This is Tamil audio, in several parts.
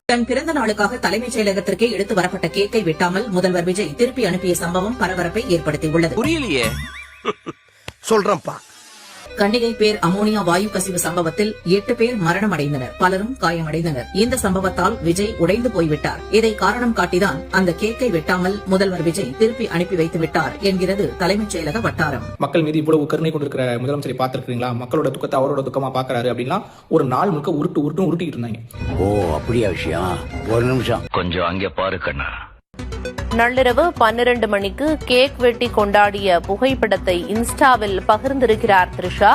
தன் பிறந்த நாளுக்காக தலைமைச் செயலகத்திற்கே எடுத்து வரப்பட்ட கேக்கை வெட்டாமல் முதல்வர் விஜய் திருப்பி அனுப்பிய சம்பவம் பரபரப்பை ஏற்படுத்தியுள்ளது. புரியலையே சொல்றேன்ப்பா. கன்னிகை பேர் அமோனியா வாயு கசிவு சம்பவத்தில் 8 பேர் மரணமடைந்தனர், பலரும் காயமடைந்தனர். இந்த சம்பவத்தால் விஜய் உடைந்து போய்விட்டார். இதை காரணம் காட்டிதான் அந்த கேக்கை வெட்டாமல் முதல்வர் விஜய் திருப்பி அனுப்பி வைத்து விட்டார் என்கிறது தலைமைச் செயலக வட்டாரம். மக்கள் மீது இவ்வளவு கருணை கொண்டிருக்கிற முதலமைச்சரை பார்த்திருக்கீங்களா? மக்களோட துக்கத்தை அவரோட துக்கமா பாக்குறாரு அப்படின்னா ஒரு நாள் முழுக்க உருட்டிட்டு இருந்தாங்க. ஓ அப்படியா விஷயம்? ஒரு நிமிஷம் கொஞ்சம் அங்கே பாரு கண்ணா. நள்ளிரவு 12 மணிக்கு கேக் வெட்டி கொண்டாடிய புகைப்படத்தை இன்ஸ்டாவில் பகிர்ந்திருக்கிறார் த்ரிஷா.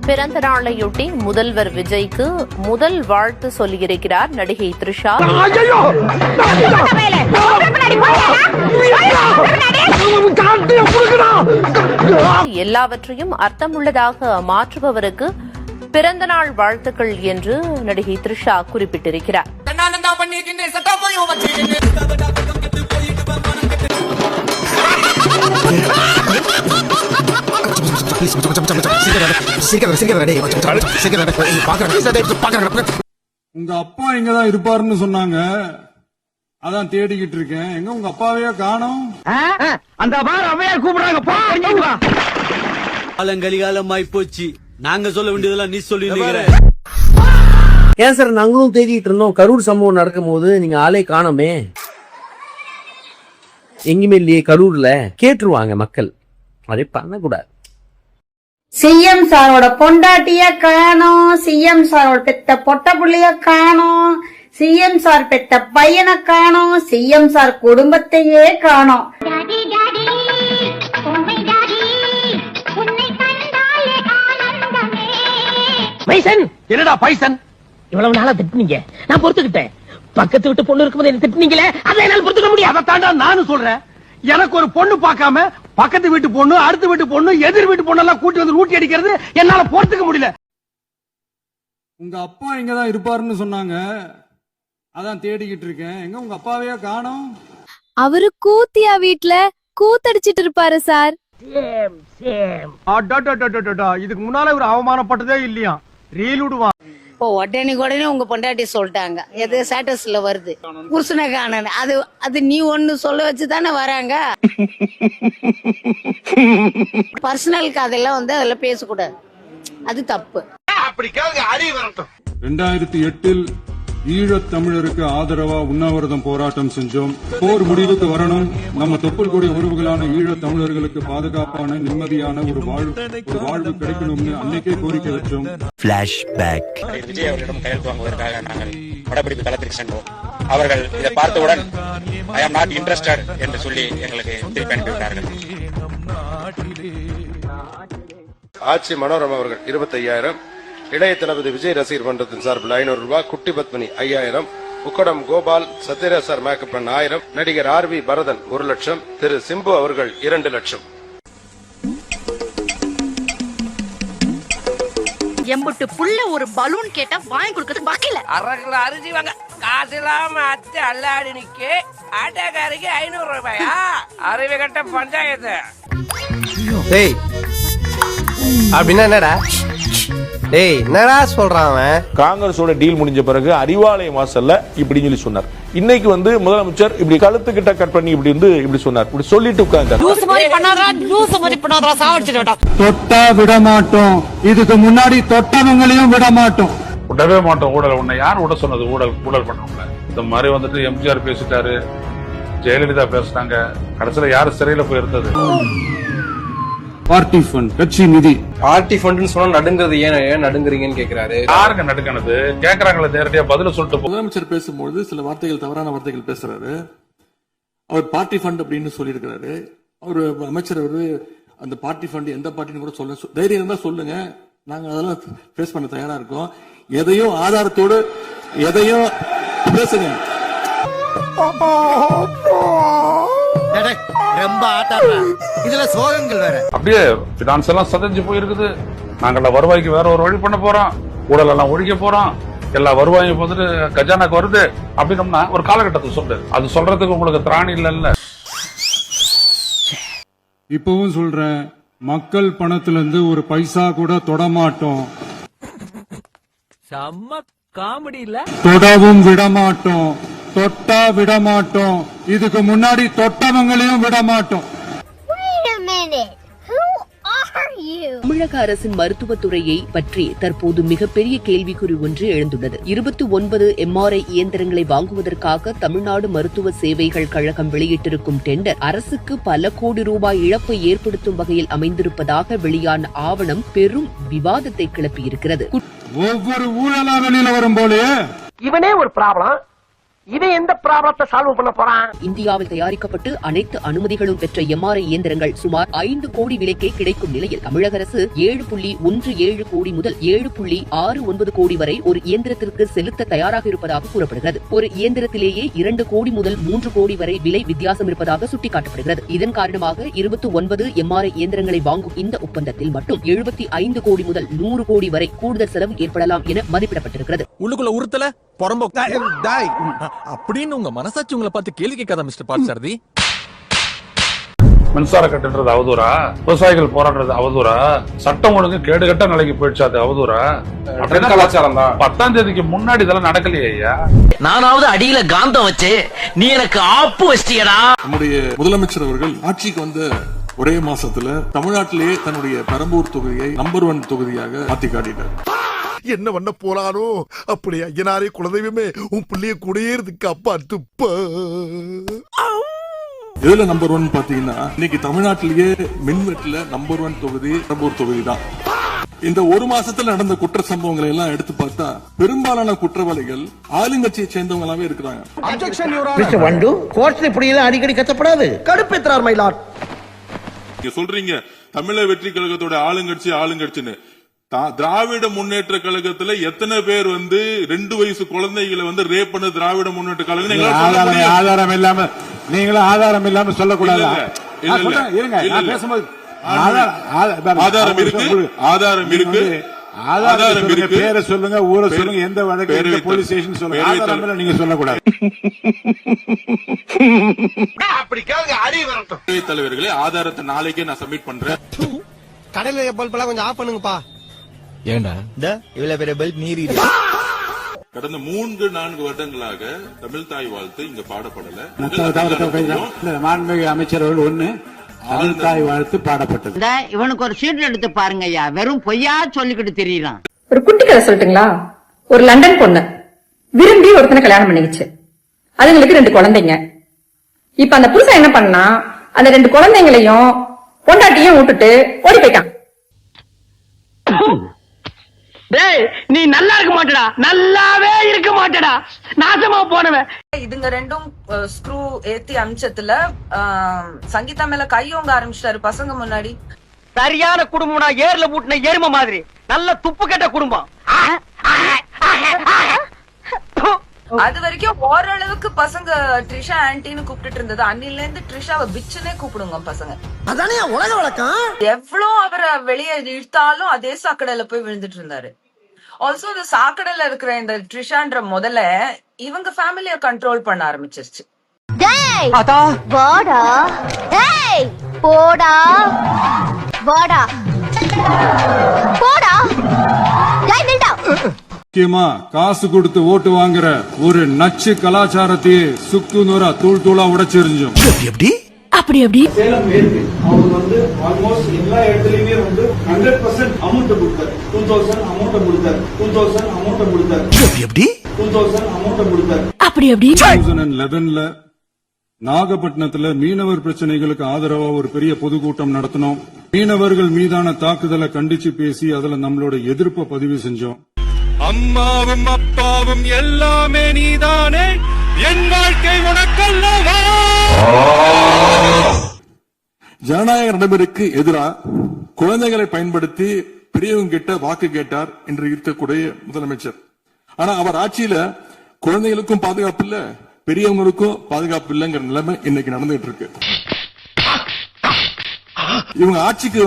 பிறந்த நாளையொட்டி முதல்வர் விஜய்க்கு முதல் வாழ்த்து சொல்லியிருக்கிறார் நடிகை த்ரிஷா. எல்லாவற்றையும் அர்த்தமுள்ளதாக மாற்றுபவருக்கு பிறந்த நாள் வாழ்த்துக்கள் என்று நடிகை த்ரிஷா குறிப்பிட்டிருக்கிறார். உங்க அப்பா இங்கதான் இருப்பாருன்னு சொன்னாங்க, அதான் தேடிக்கிட்டு இருக்கேன். எங்க உங்க அப்பாவையே காணோம். அந்த பார் அவையார் கூப்பிடுறாங்க. காலங்கலிகாலமாய் போச்சு. நாங்க சொல்ல வேண்டியதெல்லாம் நீ சொல்லி. ஏன் சார் நாங்களும் தேடிட்டு இருந்தோம். கரூர் சம்பவம் நடக்கும் போது நீங்க ஆளே காணோமே. எங்குமே இல்லையே கரூர்ல. கேட்டுருவாங்க மக்கள், அதை பண்ணக்கூடாது. சிஎம் சாரோட பொண்டாட்டிய காணோம், சிஎம் சாரோட பெத்த பொட்ட புள்ளைய காணோம், சிஎம் சார் பெத்த பையனை காணோம், சிஎம் சார் குடும்பத்தையே காணோம். பைசன் என்னடா பைசன்? இவ்வளவு நாளா திட்டுனீங்க, நான் பொறுத்துக்கிட்டேன். பக்கத்து வீட்டு பொண்ணு இருக்கும்போது என்ன திட்டுனீங்களே, அதை என்னால பொறுத்துக்க முடியாது. அதை தாண்டா நானும் சொல்றேன். எனக்கு ஒரு பொண்ணு பார்க்காம பக்கத்து வீட்டு பொண்ணு, அடுத்த வீட்டு பொண்ணு, எதிர் வீட்டு பொண்ணு எல்லாம் கூட்டி வந்து ஊட்டி அடிக்கிறது என்னால பொறுத்துக்க முடியல. உங்க அப்பா இங்கதான் இருப்பாருன்னு சொன்னாங்க, அதான் தேடிக்கிட்டு இருக்கேன். எங்க உங்க அப்பாவையே காணோம். அவரு கூத்தியா வீட்ல கூத்தடிச்சிட்டு இருப்பாரு சார். இதுக்கு முன்னால ஒரு அவமானப்பட்டதே இல்லையா? ரீல் விடுவான். இப்போ உடனே உங்க பொண்டாட்டி சொல்லிட்டாங்க, எது ஸ்டேட்டஸ்ல வருது புருஷனை காணன்னு. அது நீ ஒண்ணு சொல்ல வச்சுதானே வராங்க. பர்சனல் கதையெல்லாம் வந்து அதெல்லாம் பேசக்கூடாது, அது தப்பு. 2008 ஈழத் தமிழருக்கு ஆதரவா உண்ணாவிரதம் போராட்டம் செஞ்சோம். போர் முடிவுக்கு வரணும், நம்ம தொப்புள் கொடி உறவுகளான ஈழத் தமிழர்களுக்கு பாதுகாப்பான நிம்மதியான ஒரு வாழ்வு கிடைக்கணும்னு அன்னைக்கே கோரிக்கை வச்சோம். விஜய் அவர்களிடம் கையெழுத்து வாங்குவதற்காக நாங்கள் படப்பிடிப்பு தளத்திற்கு சென்றோம். அவர்கள் இதை பார்த்தவுடன் ஐ ஆம் நாட் இன்ட்ரெஸ்டட் என்று சொல்லி எங்களுக்கு திருப்பி அனுப்பிவிட்டார்கள். ஆட்சி மனோரமா அவர்கள் 25,000, இளைய தளபதி விஜய் ரசிகர் மன்றத்தின் சார்பில் 500 ரூபாய், குட்டி பத்மினி 5000, உக்கடம் கோபால் சத்யராஜ் சார் மேக்கப் பண்ண 1000, நடிகர் ஆர்வி பரதன் 1 லட்சம், திரு சிம்பு அவர்கள் 2 லட்சம். எம்புட்டு புள்ள ஒரு பலூன் கேட்டா வாங்கி கொடுக்கறது பாக்கல. அரகுல அரிசி வாங்க காசு இல்லாம அத்தை அல்லாடி நிக்க ஆட்டக்காரிக்கு 500 ரூபாயா? அறிவு கட்ட பஞ்சாயத்து. அப்படின்னா என்னடா? டேய் என்னடா சொல்றான் அவன்? காங்கிரஸோட டீல் முடிஞ்ச பிறகு அறிவாலயம் வாசல்ல இப்படி சொல்லி சொன்னார். இன்னைக்கு வந்து முதலமைச்சர் இப்படி கழுத்து கிட்ட கட் பண்ணி இப்படி சொன்னார். இப்படி சொல்லிட்டு உட்கார்ந்தார். தொட்டா விட மாட்டோம், இதுக்கு முன்னாடி தொட்டவங்களையும் விட மாட்டோம். விடவே மாட்டோம். ஊழல் உன்னை யார் விட சொன்னது? ஊழல் பண்ணவங்கள இந்த மாதிரி வந்துட்டு எம்ஜிஆர் பேசிட்டாரு, ஜெயலலிதா பேசினாங்க, கடைசியில யாரு சிறையில போயிருந்தது? பார்ட்டி ஃபண்ட், கட்சி நிதி. பார்ட்டி ஃபண்ட்னு சொன்னா நடுங்கிறது ஏன் நடுங்குறீங்கன்னு கேக்குறாரு. யாருங்க நடுங்கிறது கேக்குறாங்களே, நேரடியா பதில சொல்லிட்டு. முதலமைச்சர் பேசும்போது சில வார்த்தைகள், தவறான வார்த்தைகள் பேசுறாரு. அவர் பார்ட்டி ஃபண்ட் அப்படின்னு சொல்லியிருக்கிறாரு. அவர் அமைச்சர் அந்த பார்ட்டி ஃபண்ட் எந்த பார்ட்டின்னு கூட சொல்ல தைரியம் இருந்தா சொல்லுங்க, நாங்க அதெல்லாம் ஃபேஸ் பண்ண தயாரா இருக்கோம். எதையும் ஆதாரத்தோடு எதையும் பேசுங்க. ரொம்ப இதுல சோகங்கள் வேற. அப்படியே பினான்ஸ் எல்லாம் சதஞ்சு போயிருக்குது. நாங்கள்ல வருவாய்க்கு வேற ஒரு வழி பண்ண போறோம், ஊழல் எல்லாம் ஒழிக்க போறோம், எல்லா வருவாயும் வந்துட்டு கஜானாக்கு வருது அப்படின்னோம்னா ஒரு காலகட்டத்தை சொல்லு. அது சொல்றதுக்கு உங்களுக்கு திராணி இல்ல. இப்பவும் சொல்றேன், மக்கள் பணத்துல இருந்து ஒரு பைசா கூட தொடமாட்டோம், செம்ம காமெடி இல்ல? தொடவும் விடமாட்டோம், தொட்டா விடமாட்டோம், இதுக்கு முன்னாடி தொட்டவங்களையும் விடமாட்டோம். தமிழக அரசின் மருத்துவத்துறையை பற்றி தற்போது மிகப்பெரிய கேள்விக்குறி ஒன்று எழுந்துள்ளது. 29 MRI இயந்திரங்களை வாங்குவதற்காக தமிழ்நாடு மருத்துவ சேவைகள் கழகம் வெளியிட்டிருக்கும் டெண்டர் அரசுக்கு பல கோடி ரூபாய் இழப்பை ஏற்படுத்தும் வகையில் அமைந்திருப்பதாக வெளியான ஆவணம் பெரும் விவாதத்தை கிளப்பியிருக்கிறது. ஒவ்வொரு ஊழலா வெளியில வரும் போலே இவனே ஒரு ப்ராப்ளம், இவன் எந்த ப்ராப்ளத்தை சால்வ் பண்ண போறான்? இந்தியாவில் தயாரிக்கப்பட்டு அனைத்து அனுமதிகளும் பெற்ற MRI இயந்திரங்கள் சுமார் 5 கோடி விலைக்கே கிடைக்கும் நிலையில் தமிழக அரசு 7.17 கோடி முதல் 7.69 கோடி வரை ஒரு இயந்திரத்திற்கு செலுத்த தயாராக இருப்பதாக கூறப்படுகிறது. ஒரு இயந்திரத்திலேயே 2 கோடி முதல் 3 கோடி வரை விலை வித்தியாசம் இருப்பதாக சுட்டிக்காட்டப்படுகிறது. இதன் காரணமாக 29 MRI இயந்திரங்களை வாங்கும் இந்த ஒப்பந்தத்தில் மட்டும் 75 கோடி முதல் 100 கோடி வரை கூடுதல் செலவு ஏற்படலாம் என மதிப்பிடப்பட்டிருக்கிறது. உள்ளுக்குள்ள உறுத்தல பொறம்போ அப்படின்னு உங்க மனசாட்சி உங்களை பார்த்து கேள்வி கேட்காத மிஸ்டர் பார்த்தசாரதி. மின்சார கட்டுன்றது அவதூறா? விவசாயிகள் போராடுறது அவதூறா? சட்டம் ஒழுங்கு கேடுகட்ட நிலைக்கு போயிடுச்சு, அது அவதூறா? கலாச்சாரம் தான். 10ஆம் தேதிக்கு முன்னாடி இதெல்லாம் நடக்கலையே ஐயா. நானாவது அடியில காந்தம் வச்சு நீ எனக்கு ஆப்பு வச்சிட்டியடா. நம்முடைய முதலமைச்சர் அவர்கள் ஆட்சிக்கு வந்த ஒரே மாசத்துல தமிழ்நாட்டிலேயே தன்னுடைய பெரம்பூர் தொகுதியை நம்பர் 1 தொகுதியாக மாத்தி காட்டிட்டார். என்ன பண்ண போறானோ அப்படி ஐயனாரே குலதெய்வமே உன் பிள்ளைய குடியேறதுக்கு அப்பா துப்ப. இதுல நம்பர் 1 பாத்தீங்கன்னா இன்னைக்கு தமிழ்நாட்டிலேயே மின்வெட்டுல நம்பர் 1 தொகுதி பெரம்பூர் தொகுதி தான். இந்த ஒரு மாசத்துல நடந்த குற்ற சம்பவங்களை எல்லாம் எடுத்து பார்த்தா பெரும்பாலான குற்றவாளிகள் ஆளுங்கட்சியை சேர்ந்தவங்களாவே இருக்கிறாங்க. அடிக்கடி கத்தப்படாது, கடுப்பேற்றார் மயிலார். நீங்க சொல்றீங்க தமிழக வெற்றி கழகத்தோட ஆளுங்கட்சின்னு. திராவிட முன்னேற்ற கழகத்துல எத்தனை பேர் 2 வயசு குழந்தைகளை ரேப் பண்ண திராவிட முன்னேற்ற கழகம்? ஆதாரம் இல்லாம நீங்களும் ஆதாரம் இல்லாம சொல்லக்கூடாது. ஆதாரம் இருக்கு. பேரை சொல்லுங்க, ஊரை சொல்லுங்க, எந்த வழக்கு, போலீஸ் ஸ்டேஷன் சொல்லுங்க. ஆதாரம் நீங்க சொல்லக்கூடாது. தலைவர்களே, ஆதாரத்தை நாளைக்கே நான் சப்மிட் பண்றேன். கடையில பல்பெல்லாம் கொஞ்சம் ஆஃப் பண்ணுங்கப்பா. ஏண்டா இவ்வளவு பெரிய பல்ப் நீர் கடந்த 3-4 வருடங்களாக தமிழ் தாய் வாழ்த்து இங்க பாடப்படல. மாண்புமிகு அமைச்சர்கள் ஒண்ணு தமிழ் தாய் வாழ்த்து பாடப்பட்டது. இவனுக்கு ஒரு சீட் எடுத்து பாருங்க ஐயா, வெறும் பொய்யா சொல்லிக்கிட்டு தெரியலாம். ஒரு குட்டி கதை சொல்லட்டுங்களா? ஒரு லண்டன் பொண்ணு விரும்பி ஒருத்தனை கல்யாணம் பண்ணிக்கிச்சு. அதுங்களுக்கு 2 குழந்தைங்க. இப்ப அந்த புருஷன் என்ன பண்ணா, அந்த 2 குழந்தைங்களையும் பொண்டாட்டியும் விட்டுட்டு ஓடி போயிட்டான். டேய், நீ நல்லா இருக்க மாட்டடா, நல்லாவே இருக்க மாட்டடா, நாசமா போனவன். இதுங்க ரெண்டும் ஸ்க்ரூ ஏத்தி அமிச்சத்துல சங்கீதா மேல கையோங்க ஆரம்பிச்சிட்டாரு பசங்க முன்னாடி. சரியான குடும்பம்னா ஏர்ல பூட்டின எருமை மாதிரி, நல்ல துப்பு கெட்ட குடும்பம். அது வரைக்கும் ஓரளவுக்கு பசங்க ட்ரிஷா ஆன்டின்னு கூப்பிட்டு இருந்தது. அன்னில இருந்து ட்ரிஷாவை பிச்சுனே கூப்பிடுங்க பசங்க. அதானே உலக வழக்கம். எவ்வளவு அவரை வெளியே இழுத்தாலும் அதே சாக்கடையில போய் விழுந்துட்டு இருந்தாரு. ஆல்சோ இந்த சாக்கடையில இருக்கிற இந்த ட்ரிஷான்ற முதல்ல இவங்க ஃபேமிலிய கண்ட்ரோல் பண்ண ஆரம்பிச்சிருச்சு. முக்கியமா காசு கொடுத்து ஓட்டு வாங்குற ஒரு நச்சு கலாச்சாரத்தையே சுக்கு நூறா தூள் தூளா உடைச்சிருந்தோம். எப்படி அப்படி எப்படி சேலம் மேற்கு அவர் ஆல்மோஸ்ட் எல்லா இடத்துலயுமே 100% அமௌண்ட் கொடுத்தாரு. 2000 அமௌண்ட் கொடுத்தாரு. 2000 அமௌண்ட் கொடுத்தாரு. எப்படி 2000 அமௌண்ட் கொடுத்தாரு. அப்படி எப்படி 2011ல நாகப்பட்டினத்துல மீனவர் பிரச்சனைகளுக்கு ஆதரவா ஒரு பெரிய பொதுக்கூட்டம் நடத்தினோம். மீனவர்கள் மீதான தாக்குதலை கண்டிச்சு பேசி அதுல நம்மளோட எதிர்ப்பை பதிவு செஞ்சோம். அம்மாவும் அப்பாவும் எல்லாமே நீதானே, என் வாழ்க்கை உனக்கல்லவா. ஜனநாயக நடைமுறைக்கு எதிராக குழந்தைகளை பயன்படுத்தி பெரியவங்க கிட்ட வாக்கு கேட்டார் என்று இருக்கக்கூடிய முதலமைச்சர். ஆனா அவர் ஆட்சியில குழந்தைகளுக்கும் பாதுகாப்பு இல்ல, பெரியவங்களுக்கும் பாதுகாப்பு இல்லைங்கிற நிலைமை இன்னைக்கு நடந்துட்டு இருக்கு. இவங்க ஆட்சிக்கு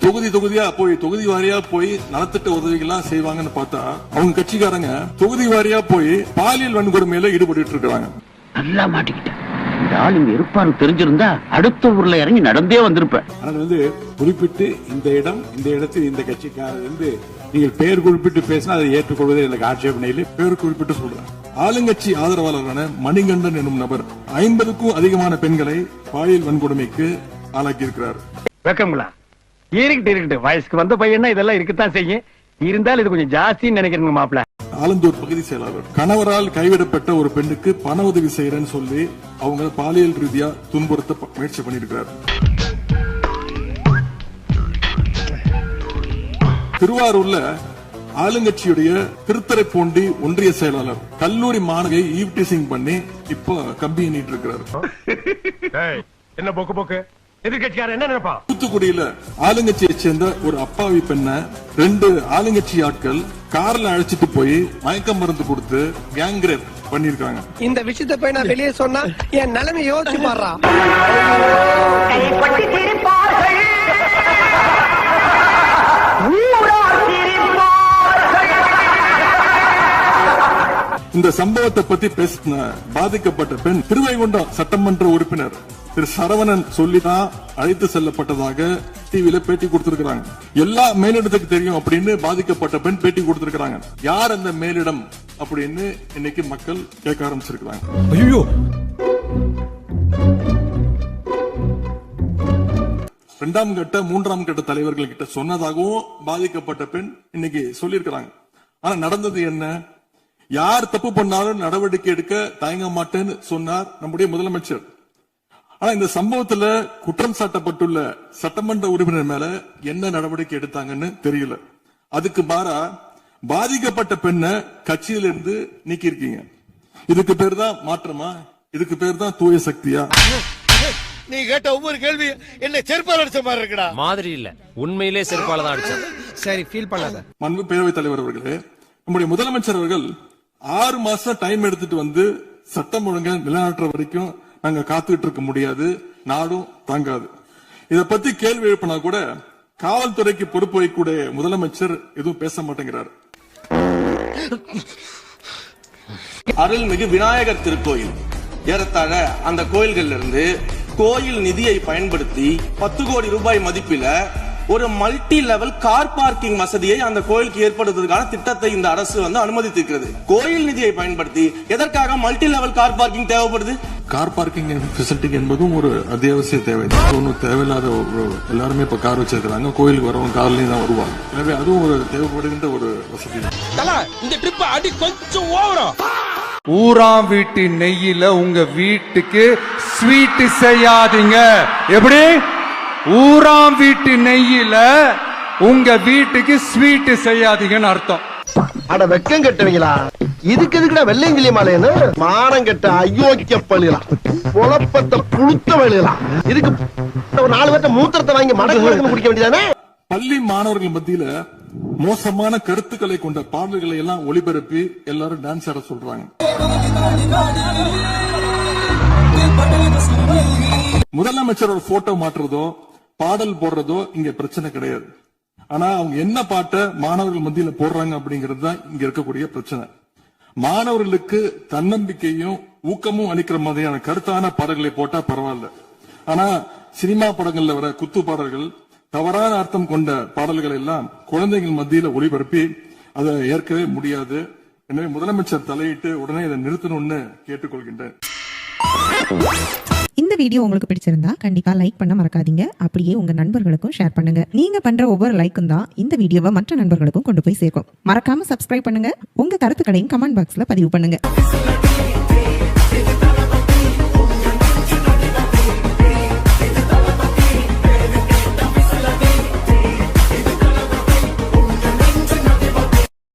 தொகுதி தொகுதியா போய் தொகுதி வாரியா போய் நலத்திட்ட உதவிகள்லாம் செய்வாங்கன்னு பார்த்தா அவங்க கட்சிக்காரங்க தொகுதி வாரியா போய் பாலியல் வன்கொடுமையில ஈடுபட்டு இருக்காங்க. நல்லா மாட்டிக்கிட்டேன். ஆள் இங்க இருப்பாரு தெரிஞ்சிருந்தா அடுத்த ஊர்ல இறங்கி நடந்தே வந்திருப்பேன். ஆனால் குறிப்பிட்டு இந்த இடத்தில் இந்த கட்சிக்காரர் நீங்கள் பெயர் குறிப்பிட்டு பேசினா அதை ஏற்றுக்கொள்வதே எனக்கு ஆட்சேபனை இல்லை. பெயர் குறிப்பிட்டு சொல்றேன். ஆளுங்கட்சி ஆதரவாளரான மணிகண்டன் என்னும் நபர் 50க்கும் அதிகமான பெண்களை பாலியல் வன்கொடுமைக்கு ஆளாக்கி இருக்கிறார். வெக்கங்களா இருக்கட்டு வயசுக்கு வந்த பையனா இதெல்லாம் இருக்கத்தான் செய்யும். இருந்தாலும் இது கொஞ்சம் ஜாஸ்தின்னு நினைக்கிறேங்க மாப்பிள்ள. ஆலந்தூர் பகுதி செயலாளர் கணவரால் கைவிடப்பட்ட ஒரு பெண்ணுக்கு பண உதவி செய்யறேன்னு சொல்லி அவங்க பாலியல் ரீதியா துன்புறுத்த முயற்சி பண்ணிருக்கிறார். திருவாரூர்ல ஆளுங்கட்சியுடைய திருத்துறைப்பூண்டி ஒன்றிய செயலாளர் கல்லூரி மாணவியை ஈவ்டீசிங் பண்ணி இப்ப கம்பி எண்ணிட்டு இருக்கிறார். என்ன போக்கு போக்கு எதிர்கட்சியார் என்ன நினைப்பா? தூத்துக்குடியில ஆளுங்கட்சியை சேர்ந்த ஒரு அப்பாவி பெண்ணை 2 ஆளுங்கட்சி ஆட்கள் கார்ல அழைச்சிட்டு போய் மயக்க மருந்து கொடுத்து கேங் ரேப் பண்ணிருக்காங்க. இந்த விஷயத்தை போய் நான் வெளியே சொன்னா என் நிலைமை யோசிச்சு பாடுறா. இந்த சம்பவத்தை பத்தி பேசின பாதிக்கப்பட்ட பெண் திருவைகுண்டம் சட்டமன்ற உறுப்பினர் திரு சரவணன் சொல்லிதான் அழைத்து செல்லப்பட்டதாக டிவியில பேட்டி கொடுத்திருக்கிறாங்க. எல்லா மேலிடத்துக்கு தெரியும் அப்படின்னு பாதிக்கப்பட்ட பெண் பேட்டி கொடுத்திருக்கிறாங்க. யார் அந்த மேலிடம் அப்படின்னு இன்னைக்கு மக்கள் கேட்க ஆரம்பிச்சிருக்கிறாங்க. ஐயோ 2ஆம் கட்ட 3ஆம் கட்ட தலைவர்கள் கிட்ட சொன்னதாகவும் பாதிக்கப்பட்ட பெண் இன்னைக்கு சொல்லியிருக்கிறாங்க. ஆனா நடந்தது என்ன? யார் தப்பு பண்ணாலும் நடவடிக்கை எடுக்க தயங்க மாட்டேன்னு சொன்னார் நம்முடைய முதலமைச்சர். ஆனா இந்த சம்பவத்துல குற்றம் சாட்டப்பட்டுள்ள சட்டமன்ற உறுப்பினர் மேல என்ன நடவடிக்கை எடுத்தாங்கன்னு தெரியல. அதுக்கு மாறா பாதிக்கப்பட்ட பெண்ணை கட்சியிலிருந்து நீக்கி இருக்கீங்க. இதுக்கு பேர் தான் மாற்றமா? இதுக்கு பேர் தான் தூய சக்தியா? நீ கேட்ட ஒவ்வொரு கேள்வி என்ன செருப்பால் அடிச்ச மாதிரி இருக்கடா. மாதிரி இல்ல, உண்மையிலே செருப்பால தான் அடிச்சேன். சரி, ஃபீல் பண்ணாத. மாண்பு பேரவைத் தலைவர் அவர்களே, நம்முடைய முதலமைச்சர் அவர்கள் 6 மாசம் டைம் எடுத்துட்டு வந்து சட்டம் ஒழுங்கை நிலைநாட்டுற வரைக்கும் நாங்க காத்துக்கிட்டு இருக்க முடியாது, நாடும் தாங்காது. இத பத்தி கேள்வி எழுப்பினா கூட காவல்துறைக்கு பொறுப்பு வைக்கக்கூடிய முதலமைச்சர் எதுவும் பேச மாட்டேங்கிறார். அருள்மிகு விநாயகர் திருக்கோயில் ஏறத்தாழ அந்த கோயில்கள்ல இருந்து கோயில் நிதியை பயன்படுத்தி 10 கோடி ரூபாய் மதிப்பில ஒரு மல்டி லெவல் கார் பார்க்கிங் வசதியை அந்த கோயிலுக்கு ஏற்படுத்துவதற்கான திட்டத்தை இந்த அரசு அனுமதித்திருக்கிறது. கோயில் நிதியை பயன்படுத்தி எதற்காக மல்டி லெவல் கார் பார்க்கிங் தேவைப்படுது? கார் பார்க்கிங் ஃபெசிலிட்டி என்பதும் ஒரு அத்தியாவசிய தேவை. ஒன்றும் தேவையில்லாத எல்லாருமே இப்ப கார் வச்சிருக்காங்க. கோயிலுக்கு வரவங்க கார்லயும் தான் வருவாங்க. எனவே அதுவும் ஒரு தேவைப்படுகின்ற ஒரு வசதி. இந்த ட்ரிப் அடி கொஞ்சம் ஓவரா. ஊராம் வீட்டு நெய்யில உங்க வீட்டுக்கு ஸ்வீட் செய்யாதீங்க. எப்படி? ஊராம் வீட்டு நெய்யில உங்க வீட்டுக்கு ஸ்வீட் செய்யாதீங்கன்னு அர்த்தம். அட வெக்கம் கட்டுவீங்களா? இதுக்கு எதுக்குடா வெள்ளையங்கிலி மாலைன்னு மானம் கட்ட அயோக்கிய பள்ளிலாம் குழப்பத்தை புழுத்த வழியலாம். இதுக்கு ஒரு 4 பேர்த்த மூத்திரத்தை வாங்கி மடக்கு குடிக்க வேண்டியதானே? பள்ளி மாணவர்கள் மத்தியில மோசமான கருத்துக்களை கொண்ட பாடல்களை எல்லாம் ஒளிபரப்பி எல்லாரும் டான்ஸ் ஆட சொல்றாங்க. முதலமைச்சரோட போட்டோ மாற்றுறதோ பாடல் போடுறதோ இங்க பிரச்சனை கிடையாது. ஆனா அவங்க என்ன பாட்டை மாணவர்கள் மத்தியில போடுறாங்க அப்படிங்கிறது தான் இங்க இருக்கக்கூடிய பிரச்சனை. மாணவர்களுக்கு தன்னம்பிக்கையும் ஊக்கமும் அளிக்கிற மாதிரியான கருத்தான பாடல்களை போட்டா பரவாயில்ல. ஆனா சினிமா படங்கள்ல வர குத்து பாடல்கள், தவறான அர்த்தம் கொண்ட பாடல்கள் எல்லாம் குழந்தைகள் மத்தியில ஒளிபரப்பி அதை ஏற்கவே முடியாது. எனவே முதலமைச்சர் தலையிட்டு உடனே இதை நிறுத்தணும்னு கேட்டுக்கொள்கின்றேன். இந்த வீடியோ உங்களுக்கு பிடிச்சிருந்தா கண்டிப்பா லைக் பண்ண மறக்காதீங்க. அப்படியே உங்க நண்பர்களுக்கும் ஷேர் பண்ணுங்க. நீங்க பண்ற ஒவ்வொரு லைக்கும் தான் இந்த வீடியோவை மற்ற நண்பர்களுக்கும் கொண்டு போய் சேர்க்கும். மறக்காம சப்ஸ்கிரைப் பண்ணுங்க. உங்க கருத்துக்களையும் கமெண்ட் பாக்ஸ்ல பதிவு பண்ணுங்க.